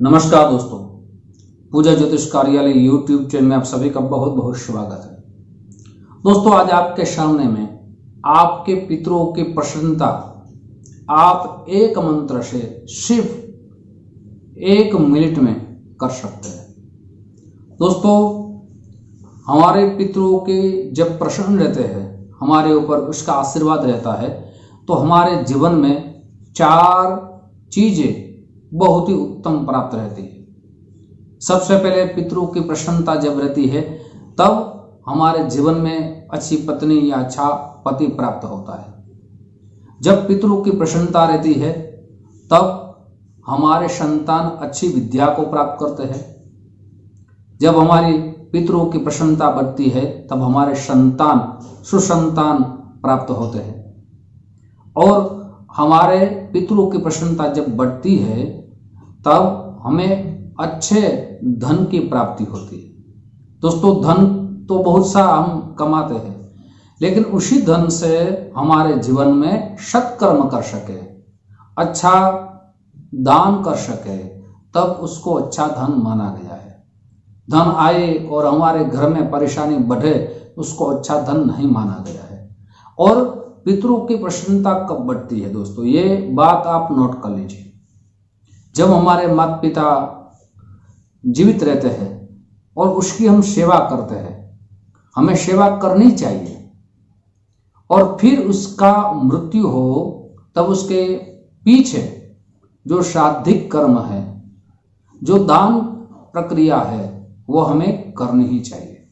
नमस्कार दोस्तों, पूजा ज्योतिष कार्यालय यूट्यूब चैनल में आप सभी का बहुत बहुत स्वागत है। दोस्तों, आज आपके सामने में आपके पितरों की प्रसन्नता आप एक मंत्र से सिर्फ 1 मिनट में कर सकते हैं। दोस्तों, हमारे पितरों के जब प्रसन्न रहते हैं, हमारे ऊपर उसका आशीर्वाद रहता है, तो हमारे जीवन में 4 चीजें बहुत ही उत्तम प्राप्त रहती है। सबसे पहले पितरों की प्रसन्नता जब रहती है, तब हमारे जीवन में अच्छी पत्नी या अच्छा पति प्राप्त होता है। जब पितरों की प्रसन्नता रहती है, तब हमारे संतान अच्छी विद्या को प्राप्त करते हैं। जब हमारी पितरों की प्रसन्नता बढ़ती है, तब हमारे संतान सुसंतान प्राप्त होते हैं। और हमारे पितरों की प्रसन्नता जब बढ़ती है, तब हमें अच्छे धन की प्राप्ति होती है। दोस्तों, धन तो बहुत सा हम कमाते हैं, लेकिन उसी धन से हमारे जीवन में सत्कर्म कर सके, अच्छा दान कर सके, तब उसको अच्छा धन माना गया है। धन आए और हमारे घर में परेशानी बढ़े, उसको अच्छा धन नहीं माना गया है। और पितरों की प्रसन्नता कब बढ़ती है दोस्तों, ये बात आप नोट कर लीजिए। जब हमारे माता पिता जीवित रहते हैं और उसकी हम सेवा करते हैं, हमें सेवा करनी चाहिए। और फिर उसका मृत्यु हो, तब उसके पीछे जो श्राद्धिक कर्म है, जो दान प्रक्रिया है, वो हमें करनी ही चाहिए।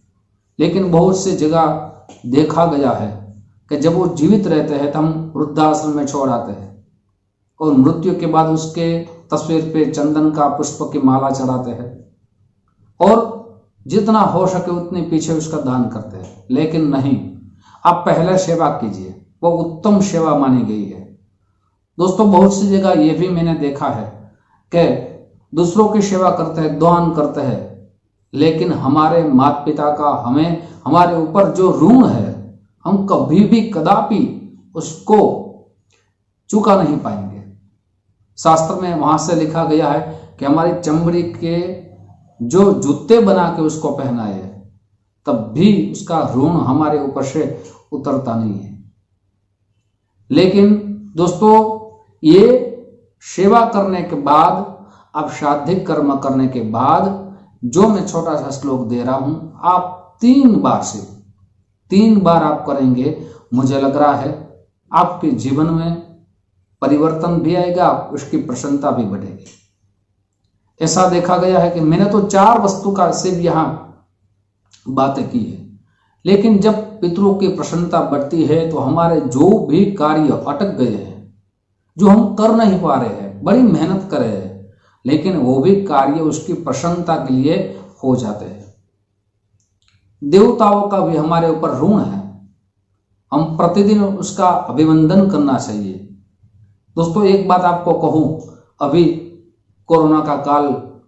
लेकिन बहुत से जगह देखा गया है कि जब वो जीवित रहते हैं, तो हम वृद्धाश्रम में छोड़ आते हैं और मृत्यु के बाद उसके तस्वीर पे चंदन का पुष्प की माला चढ़ाते हैं और जितना हो सके उतने पीछे उसका दान करते हैं। लेकिन नहीं, आप पहले सेवा कीजिए, वो उत्तम सेवा मानी गई है। दोस्तों, बहुत सी जगह ये भी मैंने देखा है कि दूसरों की सेवा करते हैं, दान करते हैं, लेकिन हमारे माता पिता का हमारे ऊपर जो ऋण है, हम कभी भी कदापि उसको चुका नहीं पाएंगे। शास्त्र में वहां से लिखा गया है कि हमारी चमड़ी के जो जूते बना के उसको पहनाए, तब भी उसका ऋण हमारे ऊपर से उतरता नहीं है। लेकिन दोस्तों, ये सेवा करने के बाद, अब श्राद्धिक कर्म करने के बाद, जो मैं छोटा सा श्लोक दे रहा हूं, आप 3 बार आप करेंगे, मुझे लग रहा है आपके जीवन में परिवर्तन भी आएगा, उसकी प्रसन्नता भी बढ़ेगी। ऐसा देखा गया है कि मैंने तो 4 वस्तु का सिर्फ यहां बातें की है, लेकिन जब पितरों की प्रसन्नता बढ़ती है, तो हमारे जो भी कार्य अटक गए हैं, जो हम कर नहीं पा रहे हैं, बड़ी मेहनत कर रहे हैं, लेकिन वो भी कार्य उसकी प्रसन्नता के लिए हो जाते हैं। देवताओं का भी हमारे ऊपर ऋण है, हम प्रतिदिन उसका अभिवंदन करना चाहिए। दोस्तों, एक बात आपको कहूं, अभी कोरोना का काल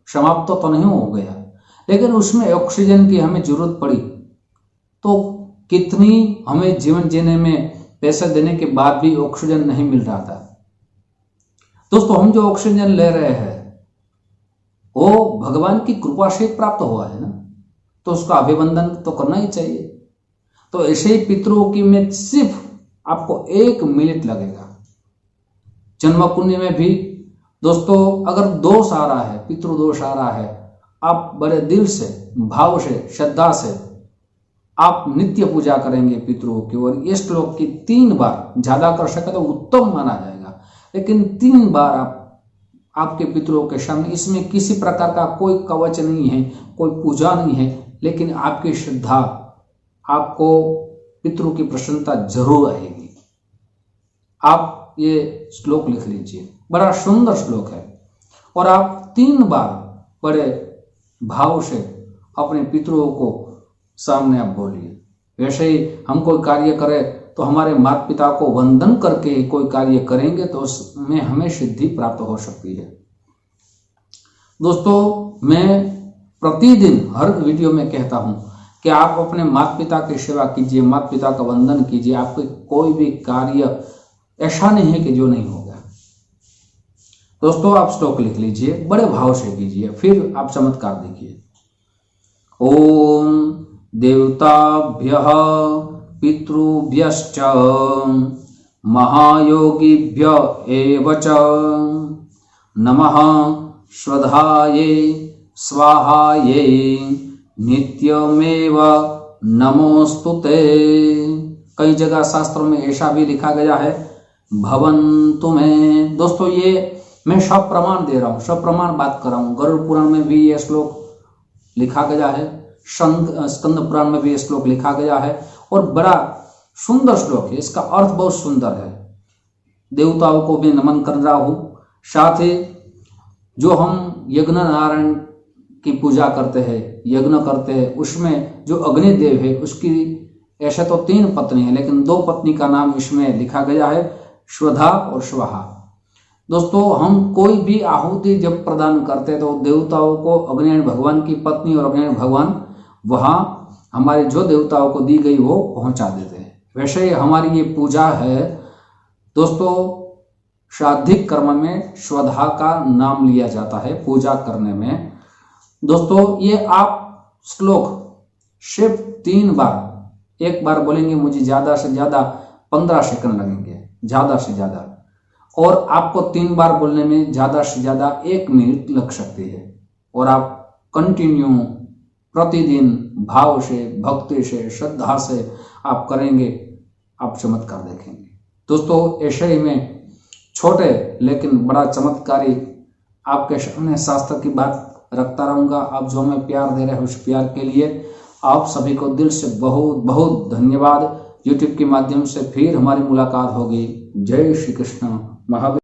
समाप्त तो नहीं हो गया, लेकिन उसमें ऑक्सीजन की हमें जरूरत पड़ी, तो कितनी हमें जीवन जीने में पैसे देने के बाद भी ऑक्सीजन नहीं मिल रहा था। दोस्तों, हम जो ऑक्सीजन ले रहे हैं, वो भगवान की कृपा से प्राप्त हुआ है ना, तो उसका अभिवंदन तो करना ही चाहिए। तो ऐसे ही पितरों की में सिर्फ आपको 1 मिनट लगेगा। जन्म कुंडली में भी दोस्तों, अगर दोष आ रहा है, पितृ दोष आ रहा है, आप बड़े दिल से, भाव से, श्रद्धा से आप नित्य पूजा करेंगे पितरों की, और ये श्लोक की 3 बार, ज्यादा कर सके तो उत्तम माना जाएगा, लेकिन 3 बार आपके पितरों के सामने, इसमें किसी प्रकार का कोई कवच नहीं है, कोई पूजा नहीं है, लेकिन आपकी श्रद्धा, आपको पितरों की प्रसन्नता जरूर आएगी। आप ये श्लोक लिख लीजिए, बड़ा सुंदर श्लोक है, और आप 3 बार बड़े भाव से अपने पितरों को सामने आप बोलिए। वैसे ही हम कोई कार्य करें, तो हमारे माता पिता को वंदन करके कोई कार्य करेंगे, तो उसमें हमें सिद्धि प्राप्त हो सकती है। दोस्तों, मैं प्रतिदिन हर वीडियो में कहता हूं कि आप अपने माता पिता की सेवा कीजिए, माता पिता का वंदन कीजिए, आपके कोई भी कार्य ऐसा नहीं है कि जो नहीं होगा। दोस्तों आप श्लोक लिख लीजिए, बड़े भाव से कीजिए, फिर आप चमत्कार देखिए। ओम देवताभ्यः पितृभ्यश्च महायोगिभ्य एव च नमः श्रद्धाये स्वाहाये नित्यमेव नमोस्तुते। कई जगह शास्त्रों में ऐसा भी लिखा गया है भवन्तु में। दोस्तों ये मैं सब प्रमाण दे रहा हूँ, सब प्रमाण बात कर रहा हूँ। गरुड़ पुराण में भी ये श्लोक लिखा गया है, स्कंद पुराण में भी ये श्लोक लिखा गया है और बड़ा सुंदर श्लोक है, इसका अर्थ बहुत सुंदर है। देवताओं को भी नमन कर रहा हूँ, साथ ही जो हम यज्ञ नारायण की पूजा करते हैं, यज्ञ करते हैं, उसमें जो अग्निदेव है उसकी ऐसे तो 3 पत्नी है, लेकिन 2 पत्नी का नाम इसमें लिखा गया है, श्रद्धा और स्वाहा। दोस्तों हम कोई भी आहुति जब प्रदान करते हैं तो देवताओं को अग्निनारायण भगवान की पत्नी और अग्निनारायण भगवान वहाँ हमारे जो देवताओं को दी गई वो पहुँचा देते हैं। वैसे हमारी ये पूजा है दोस्तों, श्राद्धिक कर्म में श्रद्धा का नाम लिया जाता है पूजा करने में। दोस्तों ये आप श्लोक सिर्फ 3 बार, एक बार बोलेंगे मुझे ज़्यादा से ज़्यादा 15 सेकंड लगेंगे, ज़्यादा से ज़्यादा, और आपको 3 बार बोलने में ज़्यादा से ज़्यादा 1 मिनट लग सकती है। और आप कंटिन्यू प्रतिदिन भाव से, भक्ति से, श्रद्धा से आप करेंगे, आप चमत्कार देखेंगे। दोस्तों ऐसे ही मैं छोटे लेकिन बड़ा चमत्कारी आपके सामने शास्त्र की बात रखता रहूँगा। आप जो हमें प्यार दे रहे हैं उस प्यार के लिए आप सभी को दिल से बहुत बहुत धन्यवाद। यूट्यूब के माध्यम से फिर हमारी मुलाकात होगी। जय श्री कृष्ण महावीर।